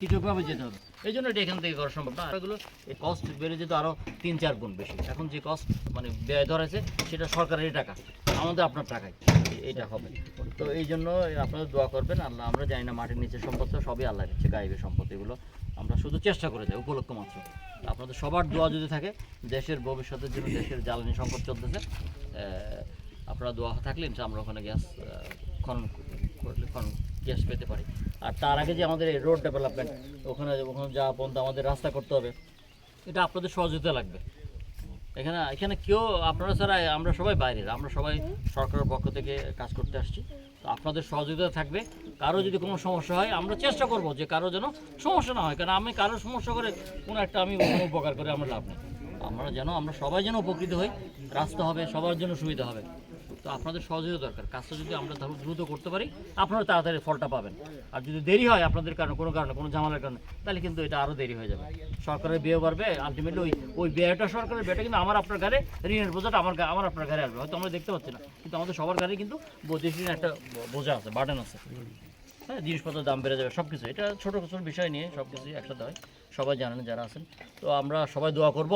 কিছুভাবে যেতে হবে। এই জন্য এটা এখান থেকে করা সম্ভব না। এগুলো এই কস্ট বেড়ে যেত আরও 3-4 গুণ বেশি। এখন যে কস্ট মানে ব্যয় ধরেছে সেটা সরকারের টাকা, আমাদের আপনার টাকায় এটা হবে। তো এই জন্য আপনারা দোয়া করবেন। আল্লাহ, আমরা জানি না মাটির নিচের সম্পদ তো সবই আল্লাহ দিচ্ছে, গায়েবের সম্পদ এগুলো আমরা শুধু চেষ্টা করে যাই উপলক্ষ মাত্র। আপনাদের সবার দোয়া যদি থাকে দেশের ভবিষ্যতের জন্য, দেশের জ্বালানি সংকট চলতেছে, আপনারা দোয়া থাকলে আমরা ওখানে গ্যাস খনন করলে গ্যাস পেতে পারি। আর তার আগে যে আমাদের এই রোড ডেভেলপমেন্ট, ওখানে যাওয়া পর্যন্ত আমাদের রাস্তা করতে হবে, এটা আপনাদের সহযোগিতা লাগবে। এখানে কেউ আপনারা ছাড়া আমরা সবাই বাইরের, আমরা সবাই সরকারের পক্ষ থেকে কাজ করতে আসছি। তো আপনাদের সহযোগিতা থাকবে। কারো যদি কোনো সমস্যা হয় আমরা চেষ্টা করব যে কারো যেন সমস্যা না হয়, কারণ আমি কারো সমস্যা করে কোনো একটা আমি কোনো উপকার করে আমার লাভ নেই। আমরা সবাই যেন উপকৃত হই, রাস্তা হবে, সবার জন্য সুবিধা হবে। তো আপনাদের সহযোগিতা দরকার। কাজটা যদি আমরা দ্রুত করতে পারি আপনারা তাড়াতাড়ি ফলটা পাবেন। আর যদি দেরি হয় আপনাদের কারণে কোনো ঝামেলার কারণে, তাহলে কিন্তু এটা আরও দেরি হয়ে যাবে। সরকারের ব্যয় বাড়বে, আলটিমেটলি ওই ব্যয়টা সরকারের ব্যয়টা কিন্তু আমার আপনার ঘরে, ঋণের বোঝাটা আমার আপনার ঘরে আসবে। হয়তো আমরা দেখতে পাচ্ছি না, কিন্তু আমাদের সবার ঘরে কিন্তু বৈদেশিক ঋণের একটা বোঝা আছে, বার্ডেন আছে। হ্যাঁ, জিনিসপত্রের দাম বেড়ে যাবে, সব কিছু। এটা ছোটো ছোটো বিষয় নিয়ে সব কিছুই একসাথে হয়, সবাই জানেন যারা আছেন। তো আমরা সবাই দোয়া করবো।